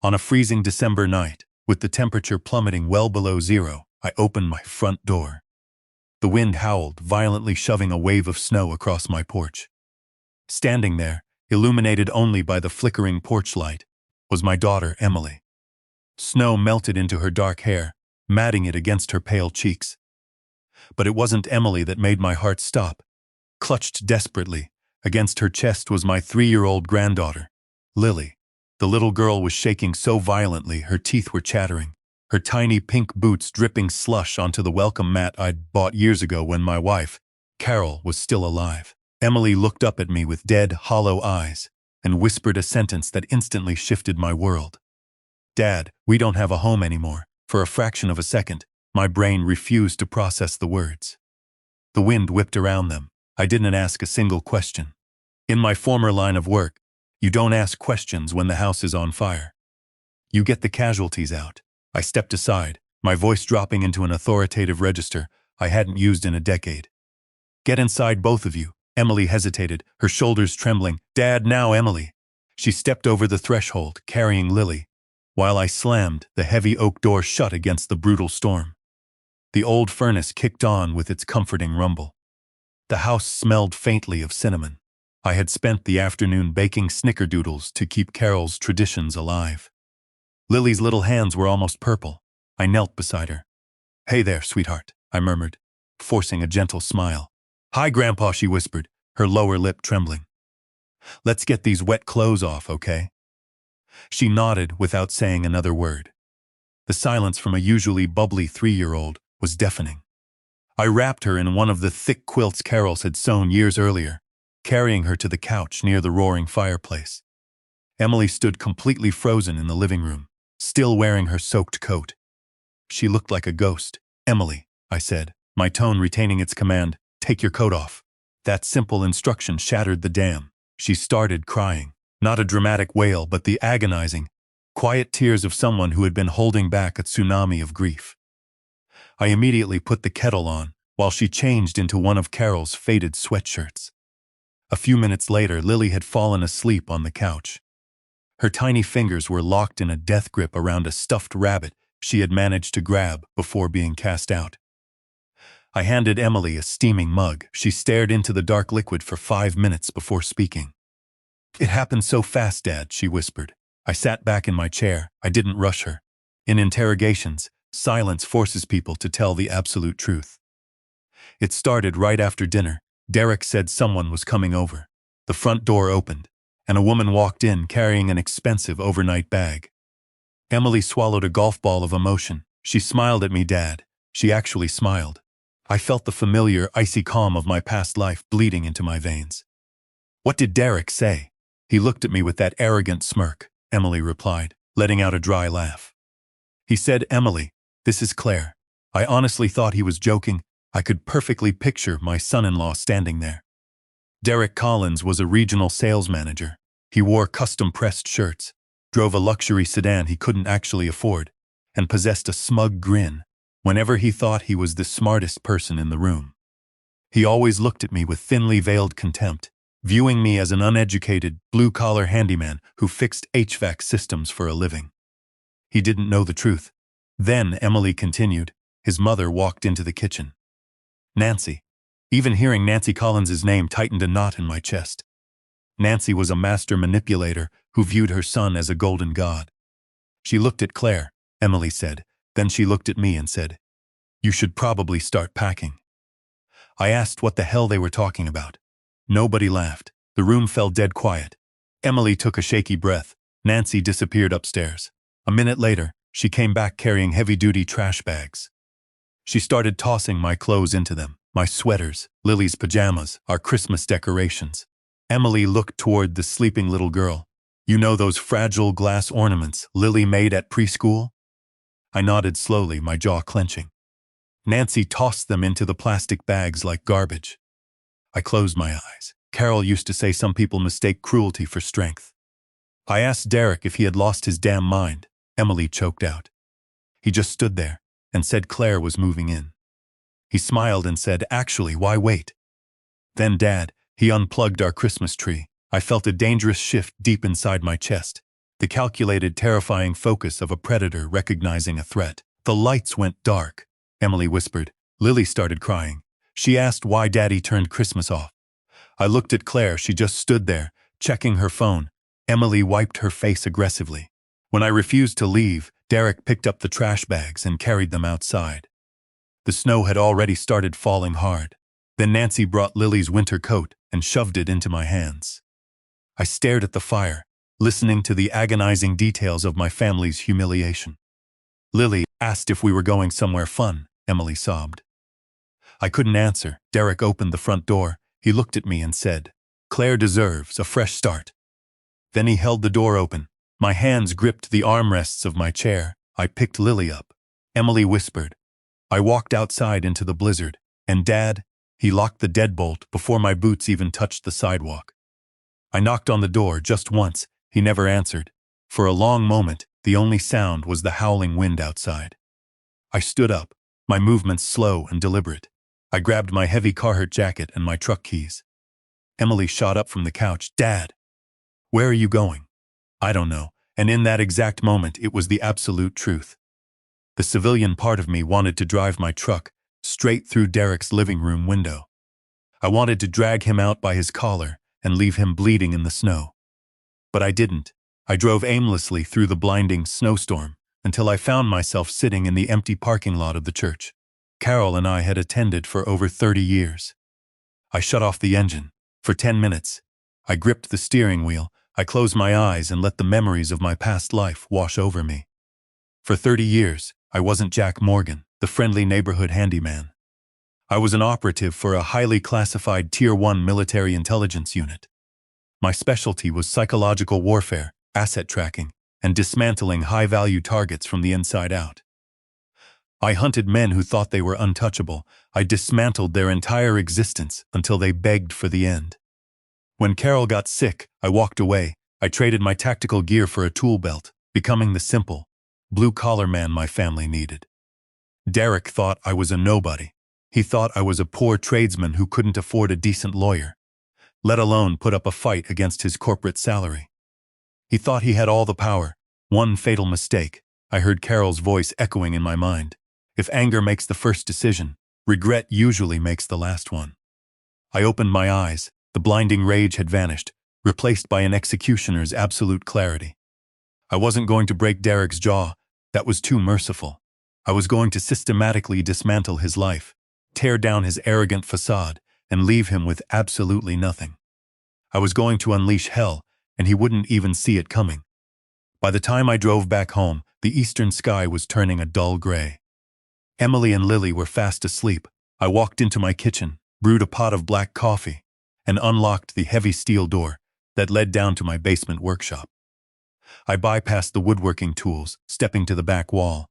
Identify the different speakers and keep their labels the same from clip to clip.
Speaker 1: On a freezing December night, with the temperature plummeting well below zero, I opened my front door. The wind howled, violently shoving a wave of snow across my porch. Standing there, illuminated only by the flickering porch light, was my daughter, Emily. Snow melted into her dark hair, matting it against her pale cheeks. But it wasn't Emily that made my heart stop. Clutched desperately, against her chest was my 3-year-old granddaughter, Lily. The little girl was shaking so violently her teeth were chattering, her tiny pink boots dripping slush onto the welcome mat I'd bought years ago when my wife, Carol, was still alive. Emily looked up at me with dead, hollow eyes and whispered a sentence that instantly shifted my world. "Dad, we don't have a home anymore." For a fraction of a second, my brain refused to process the words. The wind whipped around them. I didn't ask a single question. In my former line of work, you don't ask questions when the house is on fire. You get the casualties out. I stepped aside, my voice dropping into an authoritative register I hadn't used in a decade. "Get inside, both of you." Emily hesitated, her shoulders trembling. "Dad, now, Emily." She stepped over the threshold, carrying Lily, while I slammed the heavy oak door shut against the brutal storm. The old furnace kicked on with its comforting rumble. The house smelled faintly of cinnamon. I had spent the afternoon baking snickerdoodles to keep Carol's traditions alive. Lily's little hands were almost purple. I knelt beside her. "Hey there, sweetheart," I murmured, forcing a gentle smile. "Hi, Grandpa," she whispered, her lower lip trembling. "Let's get these wet clothes off, okay?" She nodded without saying another word. The silence from a usually bubbly 3-year-old was deafening. I wrapped her in one of the thick quilts Carol's had sewn years earlier, carrying her to the couch near the roaring fireplace. Emily stood completely frozen in the living room, still wearing her soaked coat. She looked like a ghost. "Emily," I said, my tone retaining its command, "take your coat off." That simple instruction shattered the dam. She started crying, not a dramatic wail, but the agonizing, quiet tears of someone who had been holding back a tsunami of grief. I immediately put the kettle on, while she changed into one of Carol's faded sweatshirts. A few minutes later, Lily had fallen asleep on the couch. Her tiny fingers were locked in a death grip around a stuffed rabbit she had managed to grab before being cast out. I handed Emily a steaming mug. She stared into the dark liquid for 5 minutes before speaking. "It happened so fast, Dad," she whispered. I sat back in my chair. I didn't rush her. In interrogations, silence forces people to tell the absolute truth. It started right after dinner. Derek said someone was coming over. The front door opened, and a woman walked in carrying an expensive overnight bag. Emily swallowed a golf ball of emotion. She smiled at me, Dad. She actually smiled. I felt the familiar, icy calm of my past life bleeding into my veins. "What did Derek say?" "He looked at me with that arrogant smirk," Emily replied, letting out a dry laugh. "He said, 'Emily, this is Claire.' I honestly thought he was joking. I could perfectly picture my son-in-law standing there." Derek Collins was a regional sales manager. He wore custom-pressed shirts, drove a luxury sedan he couldn't actually afford, and possessed a smug grin whenever he thought he was the smartest person in the room. He always looked at me with thinly veiled contempt, viewing me as an uneducated, blue-collar handyman who fixed HVAC systems for a living. He didn't know the truth. Then, Emily continued, his mother walked into the kitchen. Nancy. Even hearing Nancy Collins's name tightened a knot in my chest. Nancy was a master manipulator who viewed her son as a golden god. "She looked at Claire," Emily said. Then she looked at me and said, "You should probably start packing." I asked what the hell they were talking about. Nobody laughed. The room fell dead quiet. Emily took a shaky breath. Nancy disappeared upstairs. A minute later, she came back carrying heavy-duty trash bags. She started tossing my clothes into them, my sweaters, Lily's pajamas, our Christmas decorations. Emily looked toward the sleeping little girl. "You know those fragile glass ornaments Lily made at preschool?" I nodded slowly, my jaw clenching. Nancy tossed them into the plastic bags like garbage. I closed my eyes. Carol used to say some people mistake cruelty for strength. I asked Derek if he had lost his damn mind. Emily choked out. He just stood there and said Claire was moving in. He smiled and said, "Actually, why wait?" Then Dad, he unplugged our Christmas tree. I felt a dangerous shift deep inside my chest. the calculated, terrifying focus of a predator recognizing a threat. The lights went dark, Emily whispered. Lily started crying. She asked why Daddy turned Christmas off. I looked at Claire. She just stood there, checking her phone. Emily wiped her face aggressively. When I refused to leave, Derek picked up the trash bags and carried them outside. The snow had already started falling hard. Then Nancy brought Lily's winter coat and shoved it into my hands. I stared at the fire, listening to the agonizing details of my family's humiliation. Lily asked if we were going somewhere fun, Emily sobbed. I couldn't answer. Derek opened the front door. He looked at me and said, "Claire deserves a fresh start." Then he held the door open. My hands gripped the armrests of my chair. I picked Lily up. Emily whispered. I walked outside into the blizzard, and Dad, he locked the deadbolt before my boots even touched the sidewalk. I knocked on the door just once. He never answered. For a long moment, the only sound was the howling wind outside. I stood up, my movements slow and deliberate. I grabbed my heavy Carhartt jacket and my truck keys. Emily shot up from the couch. "Dad, where are you going?" "I don't know," and in that exact moment it was the absolute truth. The civilian part of me wanted to drive my truck straight through Derek's living room window. I wanted to drag him out by his collar and leave him bleeding in the snow. But I didn't. I drove aimlessly through the blinding snowstorm until I found myself sitting in the empty parking lot of the church Carol and I had attended for over 30 years. I shut off the engine. For 10 minutes, I gripped the steering wheel. I closed my eyes and let the memories of my past life wash over me. For 30 years, I wasn't Jack Morgan, the friendly neighborhood handyman. I was an operative for a highly classified Tier 1 military intelligence unit. My specialty was psychological warfare, asset tracking, and dismantling high-value targets from the inside out. I hunted men who thought they were untouchable. I dismantled their entire existence until they begged for the end. When Carol got sick, I walked away. I traded my tactical gear for a tool belt, becoming the simple, blue-collar man my family needed. Derek thought I was a nobody. He thought I was a poor tradesman who couldn't afford a decent lawyer, let alone put up a fight against his corporate salary. He thought he had all the power. One fatal mistake. I heard Carol's voice echoing in my mind. If anger makes the first decision, regret usually makes the last one. I opened my eyes. The blinding rage had vanished, replaced by an executioner's absolute clarity. I wasn't going to break Derek's jaw. That was too merciful. I was going to systematically dismantle his life, tear down his arrogant facade, and leave him with absolutely nothing. I was going to unleash hell, and he wouldn't even see it coming. By the time I drove back home, the eastern sky was turning a dull gray. Emily and Lily were fast asleep. I walked into my kitchen, brewed a pot of black coffee, and unlocked the heavy steel door that led down to my basement workshop. I bypassed the woodworking tools, stepping to the back wall.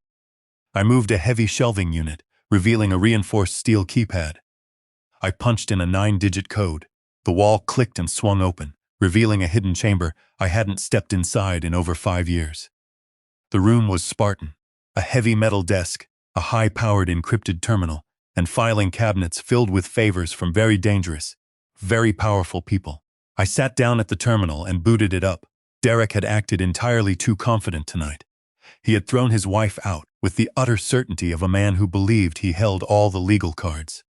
Speaker 1: I moved a heavy shelving unit, revealing a reinforced steel keypad. I punched in a 9-digit code. The wall clicked and swung open, revealing a hidden chamber I hadn't stepped inside in over 5 years. The room was Spartan, a heavy metal desk, a high-powered encrypted terminal, and filing cabinets filled with favors from very dangerous, very powerful people. I sat down at the terminal and booted it up. Derek had acted entirely too confident tonight. He had thrown his wife out with the utter certainty of a man who believed he held all the legal cards.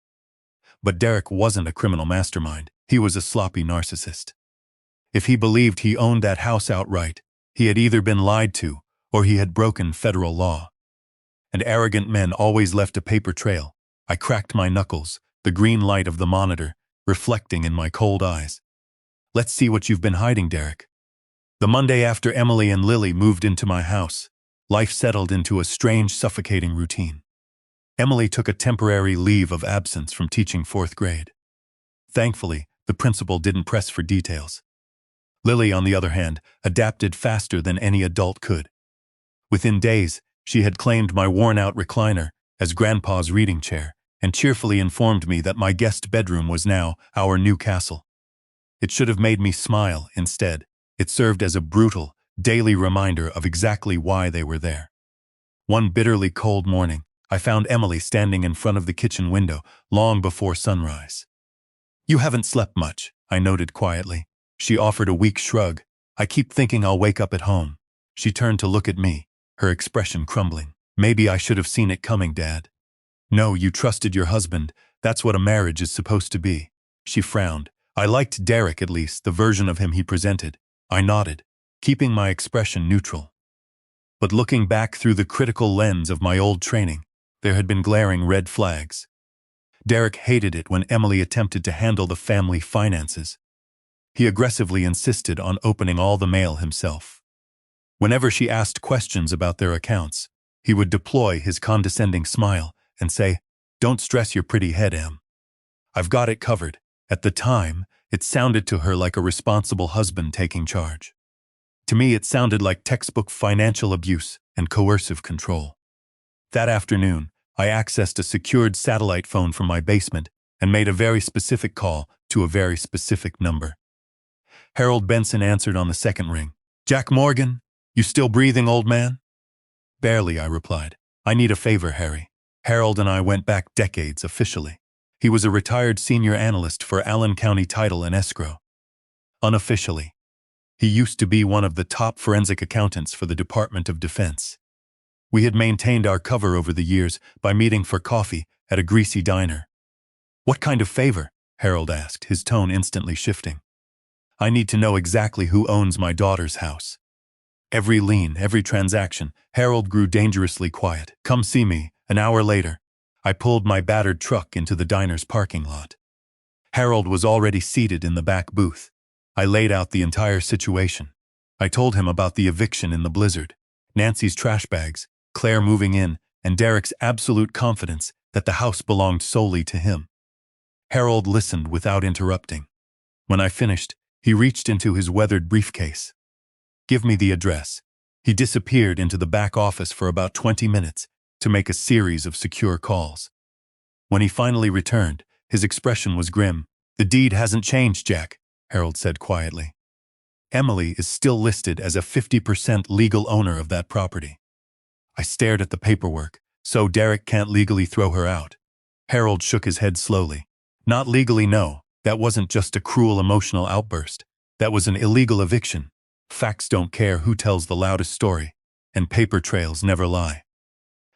Speaker 1: But Derek wasn't a criminal mastermind. He was a sloppy narcissist. If he believed he owned that house outright, he had either been lied to or he had broken federal law. And arrogant men always left a paper trail. I cracked my knuckles, the green light of the monitor reflecting in my cold eyes. "Let's see what you've been hiding, Derek." The Monday after Emily and Lily moved into my house, life settled into a strange, suffocating routine. Emily took a temporary leave of absence from teaching 4th grade. Thankfully, the principal didn't press for details. Lily, on the other hand, adapted faster than any adult could. Within days, she had claimed my worn-out recliner as Grandpa's reading chair and cheerfully informed me that my guest bedroom was now our new castle. It should have made me smile instead. It served as a brutal, daily reminder of exactly why they were there. One bitterly cold morning, I found Emily standing in front of the kitchen window long before sunrise. "You haven't slept much," I noted quietly. She offered a weak shrug. "I keep thinking I'll wake up at home." She turned to look at me, her expression crumbling. Maybe I should have seen it coming, Dad. No, you trusted your husband. That's what a marriage is supposed to be. She frowned. I liked Derek, at least, the version of him he presented. I nodded, keeping my expression neutral. But looking back through the critical lens of my old training, there had been glaring red flags. Derek hated it when Emily attempted to handle the family finances. He aggressively insisted on opening all the mail himself. Whenever she asked questions about their accounts, he would deploy his condescending smile and say, "Don't stress your pretty head, Em. I've got it covered." At the time, it sounded to her like a responsible husband taking charge. To me, it sounded like textbook financial abuse and coercive control. That afternoon, I accessed a secured satellite phone from my basement and made a very specific call to a very specific number. Harold Benson answered on the second ring. "Jack Morgan, you still breathing, old man?" "Barely," I replied. "I need a favor, Harry." Harold and I went back decades officially. He was a retired senior analyst for Allen County Title and Escrow. Unofficially, he used to be one of the top forensic accountants for the Department of Defense. We had maintained our cover over the years by meeting for coffee at a greasy diner. "What kind of favor?" Harold asked, his tone instantly shifting. "I need to know exactly who owns my daughter's house. Every lien, every transaction." Harold grew dangerously quiet. "Come see me." An hour later, I pulled my battered truck into the diner's parking lot. Harold was already seated in the back booth. I laid out the entire situation. I told him about the eviction in the blizzard, Nancy's trash bags, Claire moving in, and Derek's absolute confidence that the house belonged solely to him. Harold listened without interrupting. When I finished, he reached into his weathered briefcase. "Give me the address." He disappeared into the back office for about 20 minutes to make a series of secure calls. When he finally returned, his expression was grim. "The deed hasn't changed, Jack," Harold said quietly. "Emily is still listed as a 50% legal owner of that property." I stared at the paperwork. "So Derek can't legally throw her out?" Harold shook his head slowly. "Not legally, no. That wasn't just a cruel emotional outburst. That was an illegal eviction. Facts don't care who tells the loudest story, and paper trails never lie."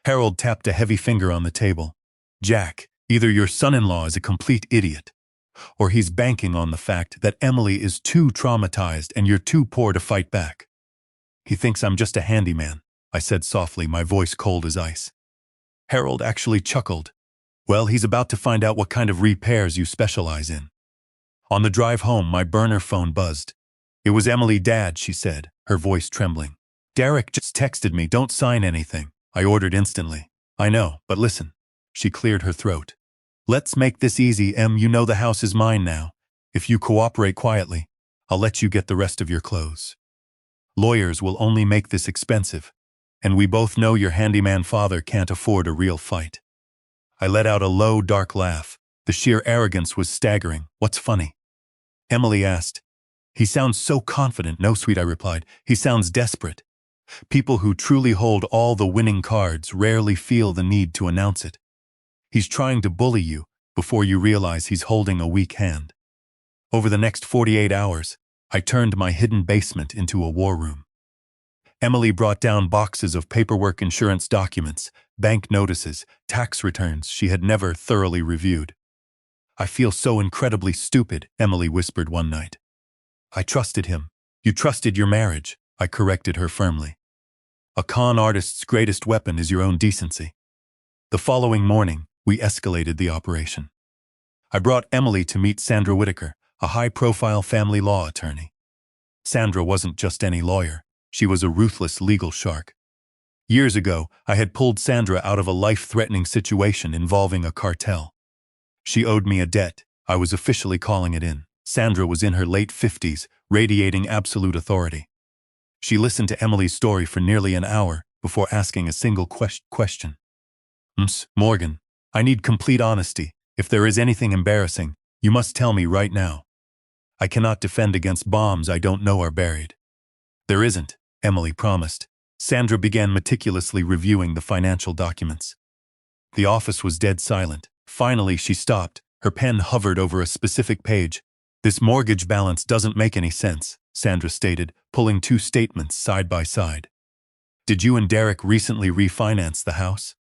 Speaker 1: Harold tapped a heavy finger on the table. "Jack, either your son-in-law is a complete idiot, or he's banking on the fact that Emily is too traumatized and you're too poor to fight back. He thinks I'm just a handyman," I said softly, my voice cold as ice. Harold actually chuckled. "Well, he's about to find out what kind of repairs you specialize in." On the drive home, my burner phone buzzed. "It was Emily, Dad," she said, her voice trembling. "Derek just texted me, don't sign anything." I ordered instantly. "I know, but listen." She cleared her throat. "Let's make this easy, Em. You know the house is mine now. If you cooperate quietly, I'll let you get the rest of your clothes. Lawyers will only make this expensive, and we both know your handyman father can't afford a real fight." I let out a low, dark laugh. The sheer arrogance was staggering. "What's funny?" Emily asked. "He sounds so confident." "No, sweet," I replied. "He sounds desperate. People who truly hold all the winning cards rarely feel the need to announce it. He's trying to bully you before you realize he's holding a weak hand." Over the next 48 hours, I turned my hidden basement into a war room. Emily brought down boxes of paperwork, insurance documents, bank notices, tax returns she had never thoroughly reviewed. "I feel so incredibly stupid," Emily whispered one night. "I trusted him." "You trusted your marriage," I corrected her firmly. "A con artist's greatest weapon is your own decency." The following morning, we escalated the operation. I brought Emily to meet Sandra Whitaker, a high-profile family law attorney. Sandra wasn't just any lawyer. She was a ruthless legal shark. Years ago, I had pulled Sandra out of a life-threatening situation involving a cartel. She owed me a debt. I was officially calling it in. Sandra was in her late 50s, radiating absolute authority. She listened to Emily's story for nearly an hour before asking a single question. "Ms. Morgan, I need complete honesty. If there is anything embarrassing, you must tell me right now. I cannot defend against bombs I don't know are buried." "There isn't," Emily promised. Sandra began meticulously reviewing the financial documents. The office was dead silent. Finally, she stopped. Her pen hovered over a specific page. "This mortgage balance doesn't make any sense," Sandra stated, pulling two statements side by side. Did you and Derek recently refinance the house?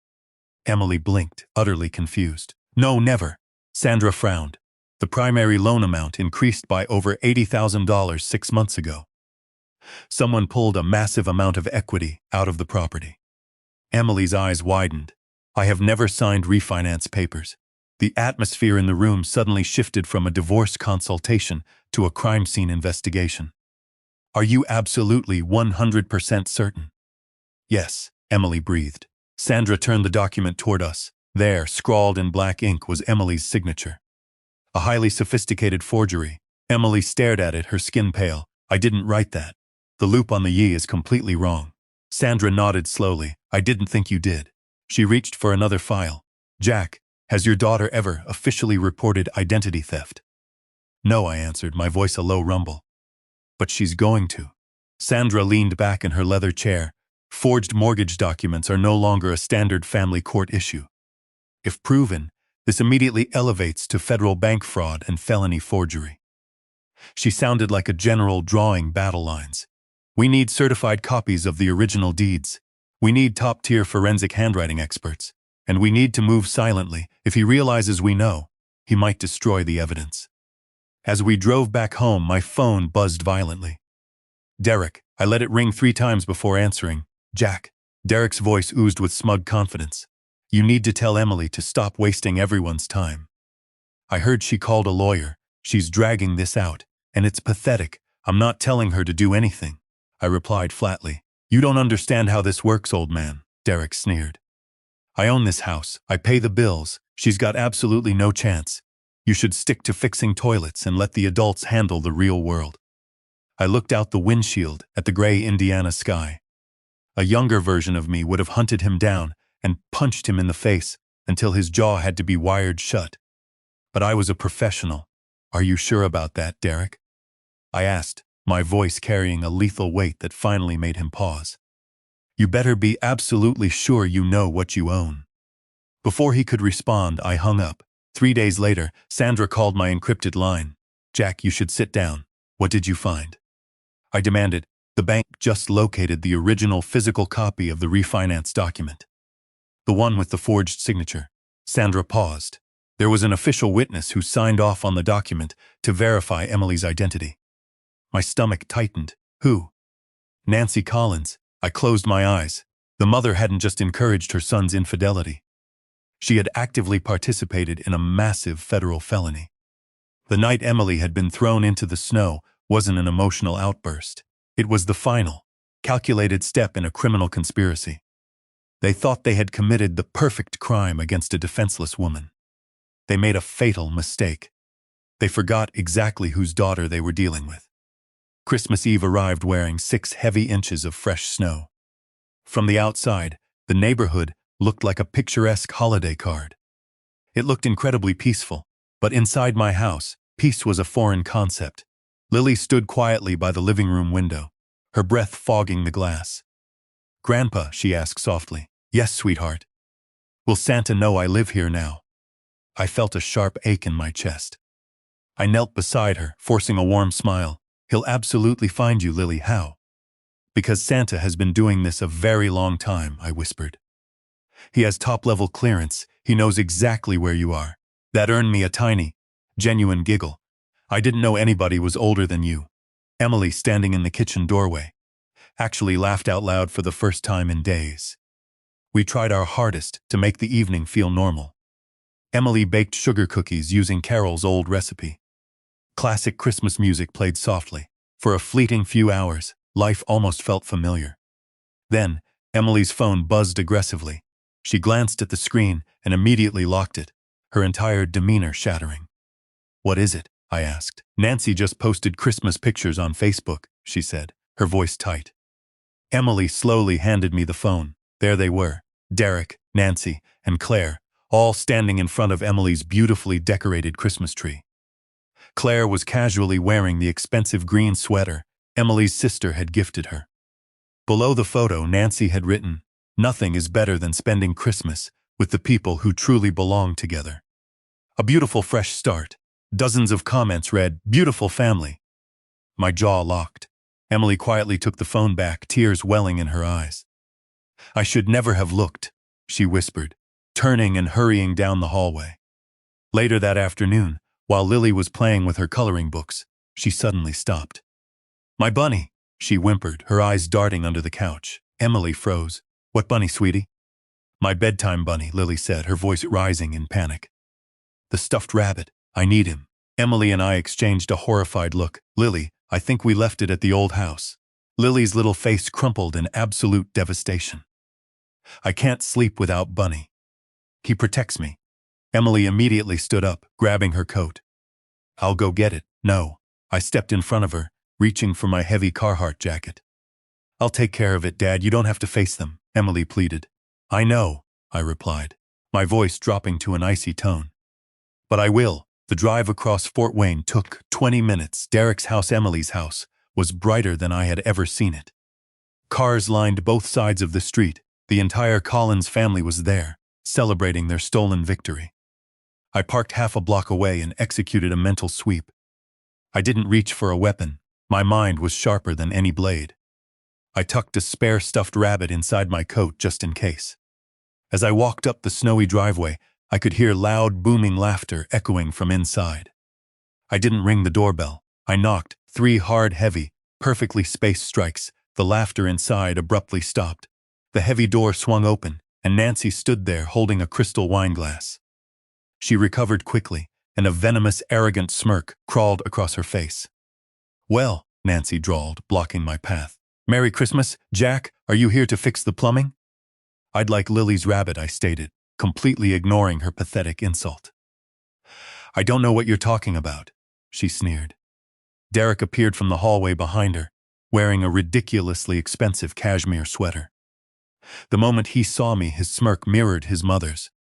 Speaker 1: Emily blinked, utterly confused. No, never. Sandra frowned. The primary loan amount increased by over $80,000 6 months ago. Someone pulled a massive amount of equity out of the property. Emily's eyes widened. I have never signed refinance papers. The atmosphere in the room suddenly shifted from a divorce consultation to a crime scene investigation. Are you absolutely 100% certain? Yes, Emily breathed. Sandra turned the document toward us. There, scrawled in black ink, was Emily's signature. A highly sophisticated forgery. Emily stared at it, her skin pale. I didn't write that. The loop on the "ye" is completely wrong. Sandra nodded slowly. I didn't think you did. She reached for another file. Jack, has your daughter ever officially reported identity theft? No, I answered, my voice a low rumble. But she's going to. Sandra leaned back in her leather chair. Forged mortgage documents are no longer a standard family court issue. If proven, this immediately elevates to federal bank fraud and felony forgery. She sounded like a general drawing battle lines. We need certified copies of the original deeds. We need top-tier forensic handwriting experts. And we need to move silently. If he realizes we know, he might destroy the evidence. As we drove back home, my phone buzzed violently. Derek, I let it ring 3 times before answering. Jack. Derek's voice oozed with smug confidence. You need to tell Emily to stop wasting everyone's time. I heard she called a lawyer. She's dragging this out, and it's pathetic. I'm not telling her to do anything. I replied flatly. You don't understand how this works, old man, Derek sneered. I own this house. I pay the bills. She's got absolutely no chance. You should stick to fixing toilets and let the adults handle the real world. I looked out the windshield at the gray Indiana sky. A younger version of me would have hunted him down and punched him in the face until his jaw had to be wired shut. But I was a professional. Are you sure about that, Derek? I asked, my voice carrying a lethal weight that finally made him pause. You better be absolutely sure you know what you own. Before he could respond, I hung up. 3 days later, Sandra called my encrypted line. Jack, you should sit down. What did you find? I demanded. The bank just located the original physical copy of the refinance document. The one with the forged signature. Sandra paused. There was an official witness who signed off on the document to verify Emily's identity. My stomach tightened. Who? Nancy Collins. I closed my eyes. The mother hadn't just encouraged her son's infidelity. She had actively participated in a massive federal felony. The night Emily had been thrown into the snow wasn't an emotional outburst. It was the final, calculated step in a criminal conspiracy. They thought they had committed the perfect crime against a defenseless woman. They made a fatal mistake. They forgot exactly whose daughter they were dealing with. Christmas Eve arrived wearing 6 heavy inches of fresh snow. From the outside, the neighborhood looked like a picturesque holiday card. It looked incredibly peaceful, but inside my house, peace was a foreign concept. Lily stood quietly by the living room window, her breath fogging the glass. Grandpa, she asked softly. Yes, sweetheart. Will Santa know I live here now? I felt a sharp ache in my chest. I knelt beside her, forcing a warm smile. He'll absolutely find you, Lily. How? Because Santa has been doing this a very long time, I whispered. He has top-level clearance. He knows exactly where you are. That earned me a tiny, genuine giggle. I didn't know anybody was older than you. Emily, standing in the kitchen doorway, actually laughed out loud for the first time in days. We tried our hardest to make the evening feel normal. Emily baked sugar cookies using Carol's old recipe. Classic Christmas music played softly. For a fleeting few hours, life almost felt familiar. Then, Emily's phone buzzed aggressively. She glanced at the screen and immediately locked it, her entire demeanor shattering. What is it? I asked. Nancy just posted Christmas pictures on Facebook, she said, her voice tight. Emily slowly handed me the phone. There they were, Derek, Nancy, and Claire, all standing in front of Emily's beautifully decorated Christmas tree. Claire was casually wearing the expensive green sweater Emily's sister had gifted her. Below the photo, Nancy had written, "Nothing is better than spending Christmas with the people who truly belong together." A beautiful fresh start. Dozens of comments read, "Beautiful family." My jaw locked. Emily quietly took the phone back, tears welling in her eyes. I should never have looked, she whispered, turning and hurrying down the hallway. Later that afternoon, while Lily was playing with her coloring books, she suddenly stopped. My bunny, she whimpered, her eyes darting under the couch. Emily froze. What bunny, sweetie? My bedtime bunny, Lily said, her voice rising in panic. The stuffed rabbit. I need him. Emily and I exchanged a horrified look. Lily, I think we left it at the old house. Lily's little face crumpled in absolute devastation. I can't sleep without Bunny. He protects me. Emily immediately stood up, grabbing her coat. I'll go get it. No. I stepped in front of her, reaching for my heavy Carhartt jacket. I'll take care of it, Dad. You don't have to face them, Emily pleaded. I know, I replied, my voice dropping to an icy tone. But I will. The drive across Fort Wayne took 20 minutes. Derek's house, Emily's house, was brighter than I had ever seen it. Cars lined both sides of the street. The entire Collins family was there, celebrating their stolen victory. I parked half a block away and executed a mental sweep. I didn't reach for a weapon. My mind was sharper than any blade. I tucked a spare stuffed rabbit inside my coat just in case. As I walked up the snowy driveway, I could hear loud, booming laughter echoing from inside. I didn't ring the doorbell. I knocked 3 hard, heavy, perfectly spaced strikes. The laughter inside abruptly stopped. The heavy door swung open, and Nancy stood there holding a crystal wine glass. She recovered quickly, and a venomous, arrogant smirk crawled across her face. Well, Nancy drawled, blocking my path. Merry Christmas, Jack. Are you here to fix the plumbing? I'd like Lily's rabbit, I stated, completely ignoring her pathetic insult. I don't know what you're talking about, she sneered. Derek appeared from the hallway behind her, wearing a ridiculously expensive cashmere sweater. The moment he saw me, his smirk mirrored his mother's.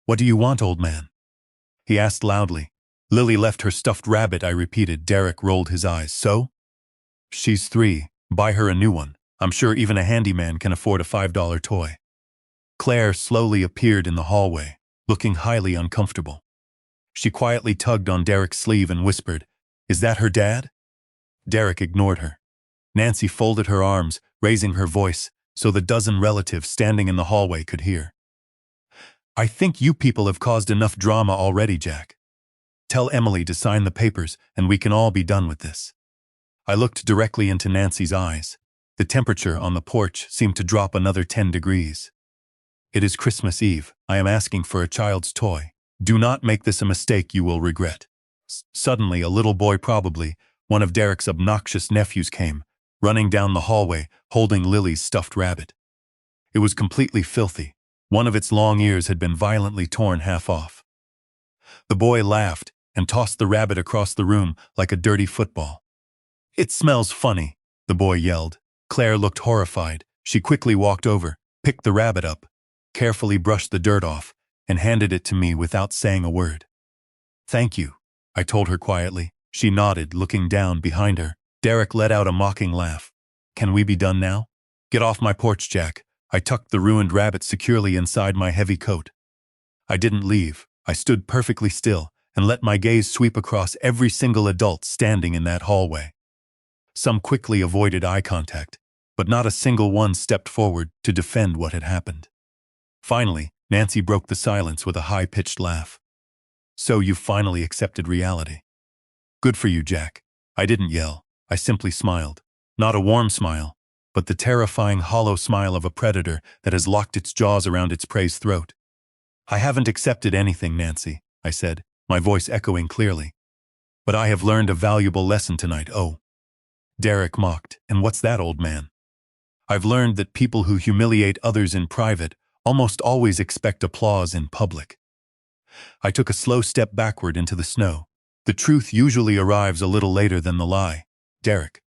Speaker 1: What do you want, old man? He asked loudly. Lily left her stuffed rabbit, I repeated. Derek rolled his eyes. So? She's 3. Buy her a new one. I'm sure even a handyman can afford a $5 toy. Claire slowly appeared in the hallway, looking highly uncomfortable. She quietly tugged on Derek's sleeve and whispered, Is that her dad? Derek ignored her. Nancy folded her arms, raising her voice, so the dozen relatives standing in the hallway could hear. I think you people have caused enough drama already, Jack. Tell Emily to sign the papers and we can all be done with this. I looked directly into Nancy's eyes. The temperature on the porch seemed to drop another 10 degrees. It is Christmas Eve. I am asking for a child's toy. Do not make this a mistake you will regret. Suddenly, a little boy, probably one of Derek's obnoxious nephews, came, running down the hallway, holding Lily's stuffed rabbit. It was completely filthy. One of its long ears had been violently torn half off. The boy laughed and tossed the rabbit across the room like a dirty football. It smells funny, the boy yelled. Claire looked horrified. She quickly walked over, picked the rabbit up, carefully brushed the dirt off, and handed it to me without saying a word. Thank you, I told her quietly. She nodded, looking down behind her. Derek let out a mocking laugh. Can we be done now? Get off my porch, Jack. I tucked the ruined rabbit securely inside my heavy coat. I didn't leave. I stood perfectly still and let my gaze sweep across every single adult standing in that hallway. Some quickly avoided eye contact, but not a single one stepped forward to defend what had happened. Finally, Nancy broke the silence with a high-pitched laugh. So you finally accepted reality. Good for you, Jack. I didn't yell. I simply smiled. Not a warm smile, but the terrifying hollow smile of a predator that has locked its jaws around its prey's throat. I haven't accepted anything, Nancy, I said, my voice echoing clearly. But I have learned a valuable lesson tonight. Oh. Derek mocked. And what's that, old man? I've learned that people who humiliate others in private almost always expect applause in public. I took a slow step backward into the snow. The truth usually arrives a little later than the lie. Derek,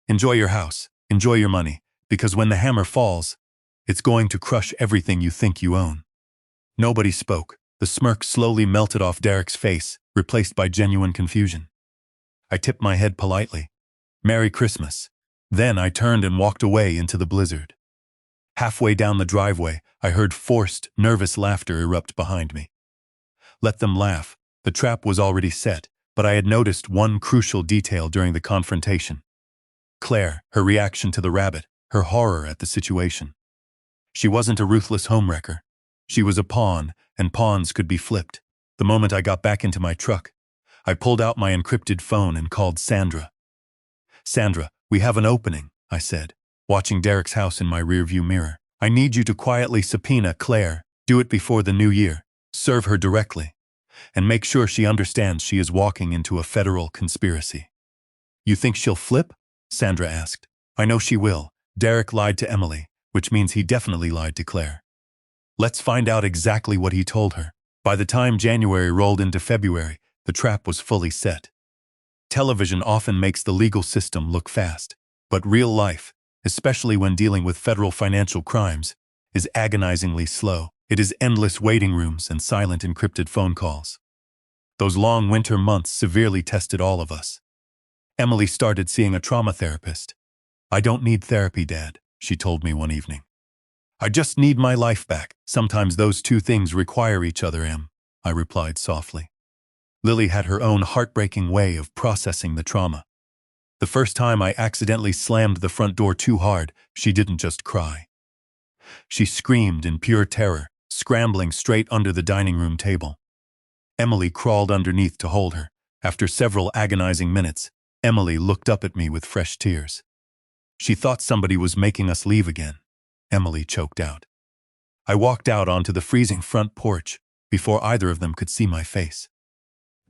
Speaker 1: enjoy your house, enjoy your money, because when the hammer falls, it's going to crush everything you think you own. Nobody spoke. The smirk slowly melted off Derek's face, replaced by genuine confusion. I tipped my head politely. Merry Christmas. Then I turned and walked away into the blizzard. Halfway down the driveway, I heard forced, nervous laughter erupt behind me. Let them laugh. The trap was already set. But I had noticed one crucial detail during the confrontation. Claire, her reaction to the rabbit, her horror at the situation. She wasn't a ruthless homewrecker. She was a pawn, and pawns could be flipped. The moment I got back into my truck, I pulled out my encrypted phone and called Sandra. "Sandra, we have an opening," I said, watching Derek's house in my rearview mirror. "I need you to quietly subpoena Claire. Do it before the new year. Serve her directly. And make sure she understands she is walking into a federal conspiracy." "You think she'll flip?" Sandra asked. "I know she will. Derek lied to Emily, which means he definitely lied to Claire. Let's find out exactly what he told her." By the time January rolled into February, the trap was fully set. Television often makes the legal system look fast, but real life, especially when dealing with federal financial crimes, is agonizingly slow. It is endless waiting rooms and silent encrypted phone calls. Those long winter months severely tested all of us. Emily started seeing a trauma therapist. "I don't need therapy, Dad," she told me one evening. "I just need my life back." "Sometimes those two things require each other, Em," I replied softly. Lily had her own heartbreaking way of processing the trauma. The first time I accidentally slammed the front door too hard, she didn't just cry. She screamed in pure terror, scrambling straight under the dining room table. Emily crawled underneath to hold her. After several agonizing minutes, Emily looked up at me with fresh tears. "She thought somebody was making us leave again," Emily choked out. I walked out onto the freezing front porch before either of them could see my face.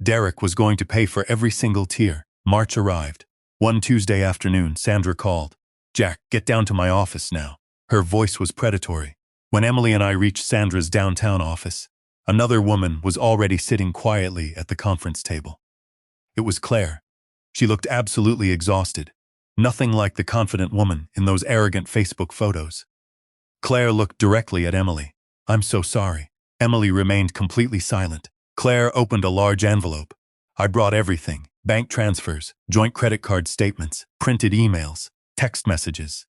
Speaker 1: Derek was going to pay for every single tear. March arrived. One Tuesday afternoon, Sandra called. "Jack, get down to my office now." Her voice was predatory. When Emily and I reached Sandra's downtown office, another woman was already sitting quietly at the conference table. It was Claire. She looked absolutely exhausted, nothing like the confident woman in those arrogant Facebook photos. Claire looked directly at Emily. "I'm so sorry." Emily remained completely silent. Claire opened a large envelope. "I brought everything: bank transfers, joint credit card statements, printed emails, text messages."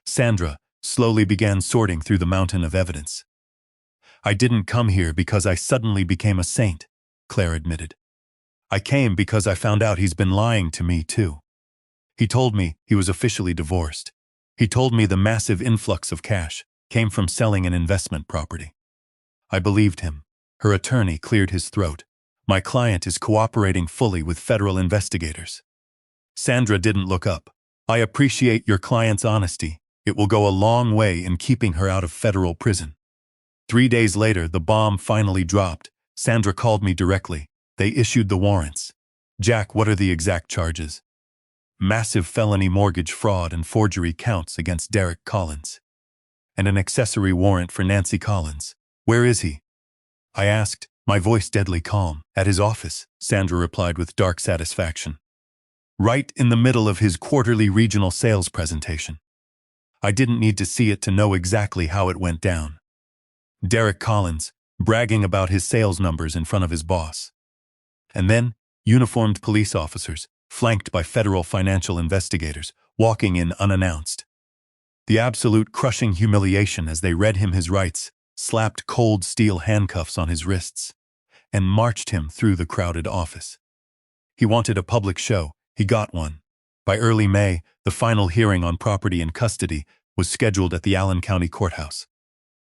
Speaker 1: Sandra slowly began sorting through the mountain of evidence. "I didn't come here because I suddenly became a saint," Claire admitted. "I came because I found out he's been lying to me too. He told me he was officially divorced. He told me the massive influx of cash came from selling an investment property. I believed him." Her attorney cleared his throat. "My client is cooperating fully with federal investigators." Sandra didn't look up. "I appreciate your client's honesty. It will go a long way in keeping her out of federal prison." 3 days later, the bomb finally dropped. Sandra called me directly. They issued the warrants. "Jack, what are the exact charges?" "Massive felony mortgage fraud and forgery counts against Derek Collins. And an accessory warrant for Nancy Collins." "Where is he?" I asked, my voice deadly calm. "At his office," Sandra replied with dark satisfaction. "Right in the middle of his quarterly regional sales presentation." I didn't need to see it to know exactly how it went down. Derek Collins, bragging about his sales numbers in front of his boss. And then, uniformed police officers, flanked by federal financial investigators, walking in unannounced. The absolute crushing humiliation as they read him his rights, slapped cold steel handcuffs on his wrists, and marched him through the crowded office. He wanted a public show. He got one. By early May, the final hearing on property in custody was scheduled at the Allen County Courthouse.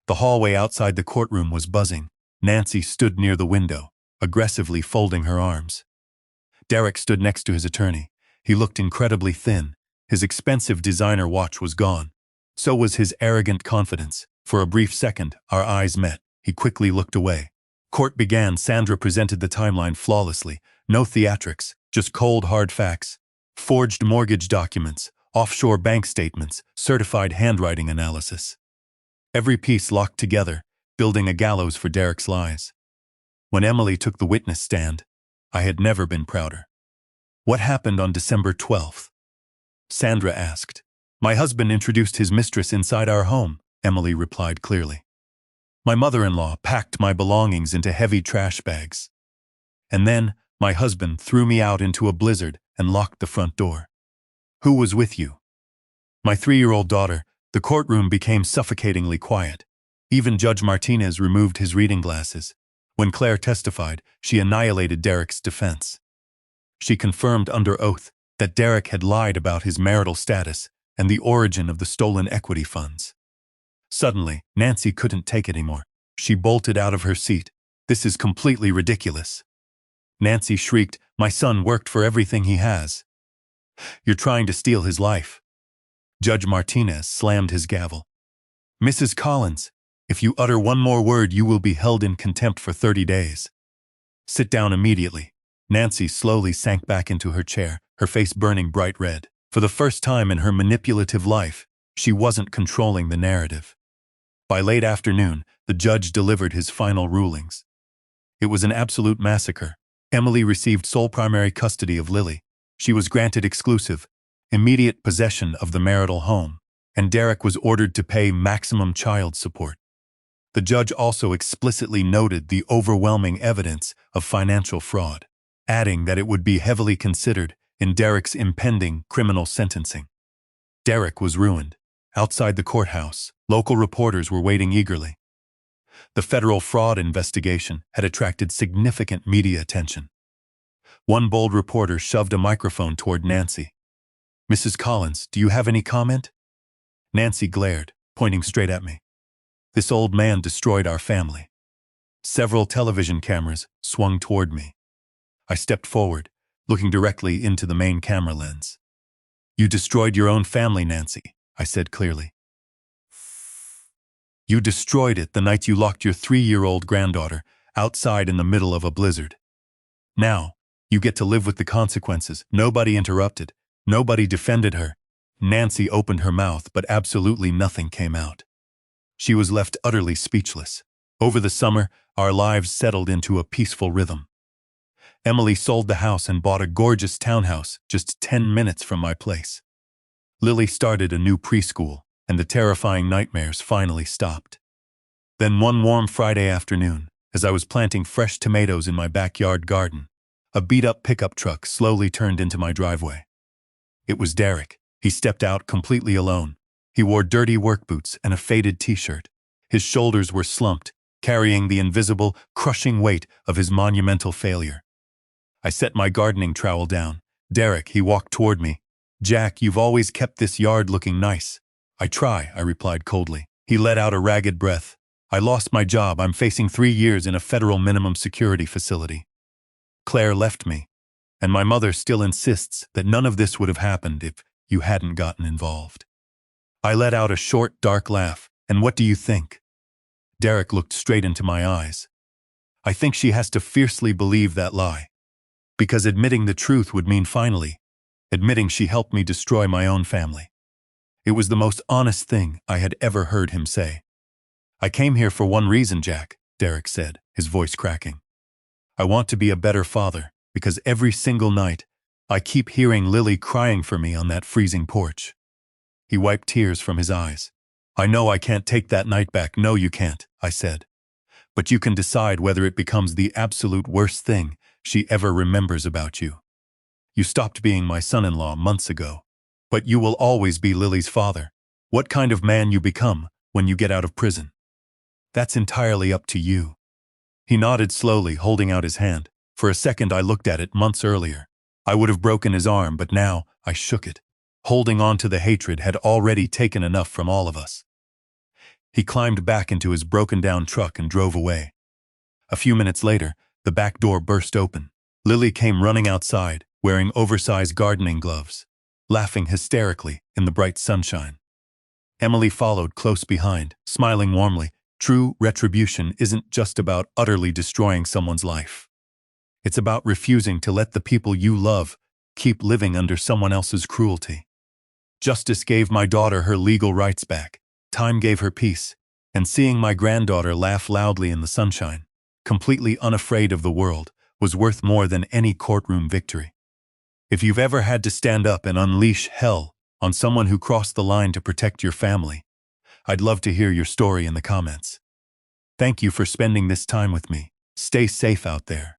Speaker 1: The hallway outside the courtroom was buzzing. Nancy stood near the window, aggressively folding her arms. Derek stood next to his attorney. He looked incredibly thin. His expensive designer watch was gone. So was his arrogant confidence. For a brief second, our eyes met. He quickly looked away. Court began. Sandra presented the timeline flawlessly. No theatrics, just cold, hard facts. Forged mortgage documents, offshore bank statements, certified handwriting analysis. Every piece locked together, building a gallows for Derek's lies. When Emily took the witness stand, I had never been prouder. "What happened on December 12th? Sandra asked. "My husband introduced his mistress inside our home," Emily replied clearly. "My mother-in-law packed my belongings into heavy trash bags. And then, my husband threw me out into a blizzard and locked the front door." "Who was with you?" "My 3-year-old daughter." The courtroom became suffocatingly quiet. Even Judge Martinez removed his reading glasses. When Claire testified, she annihilated Derek's defense. She confirmed under oath that Derek had lied about his marital status and the origin of the stolen equity funds. Suddenly, Nancy couldn't take it anymore. She bolted out of her seat. "This is completely ridiculous." Nancy shrieked, "My son worked for everything he has. You're trying to steal his life." Judge Martinez slammed his gavel. "Mrs. Collins, if you utter one more word, you will be held in contempt for 30 days. Sit down immediately." Nancy slowly sank back into her chair, her face burning bright red. For the first time in her manipulative life, she wasn't controlling the narrative. By late afternoon, the judge delivered his final rulings. It was an absolute massacre. Emily received sole primary custody of Lily. She was granted exclusive, immediate possession of the marital home, and Derek was ordered to pay maximum child support. The judge also explicitly noted the overwhelming evidence of financial fraud, adding that it would be heavily considered in Derek's impending criminal sentencing. Derek was ruined. Outside the courthouse, local reporters were waiting eagerly. The federal fraud investigation had attracted significant media attention. One bold reporter shoved a microphone toward Nancy. "Mrs. Collins, do you have any comment?" Nancy glared, pointing straight at me. "This old man destroyed our family." Several television cameras swung toward me. I stepped forward, looking directly into the main camera lens. "You destroyed your own family, Nancy," I said clearly. "You destroyed it the night you locked your 3-year-old granddaughter outside in the middle of a blizzard. Now, you get to live with the consequences." Nobody interrupted. Nobody defended her. Nancy opened her mouth, but absolutely nothing came out. She was left utterly speechless. Over the summer, our lives settled into a peaceful rhythm. Emily sold the house and bought a gorgeous townhouse just 10 minutes from my place. Lily started a new preschool, and the terrifying nightmares finally stopped. Then one warm Friday afternoon, as I was planting fresh tomatoes in my backyard garden, a beat-up pickup truck slowly turned into my driveway. It was Derek. He stepped out completely alone. He wore dirty work boots and a faded t-shirt. His shoulders were slumped, carrying the invisible, crushing weight of his monumental failure. I set my gardening trowel down. "Derek," he walked toward me. "Jack, you've always kept this yard looking nice." "I try," I replied coldly. He let out a ragged breath. "I lost my job. I'm facing 3 years in a federal minimum security facility. Claire left me, and my mother still insists that none of this would have happened if you hadn't gotten involved." I let out a short, dark laugh. "And what do you think?" Derek looked straight into my eyes. "I think she has to fiercely believe that lie. Because admitting the truth would mean finally admitting she helped me destroy my own family." It was the most honest thing I had ever heard him say. "I came here for one reason, Jack," Derek said, his voice cracking. "I want to be a better father, because every single night I keep hearing Lily crying for me on that freezing porch." He wiped tears from his eyes. "I know I can't take that night back." "No, you can't," I said. "But you can decide whether it becomes the absolute worst thing she ever remembers about you. You stopped being my son-in-law months ago, but you will always be Lily's father. What kind of man you become when you get out of prison, that's entirely up to you." He nodded slowly, holding out his hand. For a second I looked at it. Months earlier, I would have broken his arm, but now I shook it. Holding on to the hatred had already taken enough from all of us. He climbed back into his broken-down truck and drove away. A few minutes later, the back door burst open. Lily came running outside, wearing oversized gardening gloves, laughing hysterically in the bright sunshine. Emily followed close behind, smiling warmly. True retribution isn't just about utterly destroying someone's life. It's about refusing to let the people you love keep living under someone else's cruelty. Justice gave my daughter her legal rights back. Time gave her peace. And seeing my granddaughter laugh loudly in the sunshine, completely unafraid of the world, was worth more than any courtroom victory. If you've ever had to stand up and unleash hell on someone who crossed the line to protect your family, I'd love to hear your story in the comments. Thank you for spending this time with me. Stay safe out there.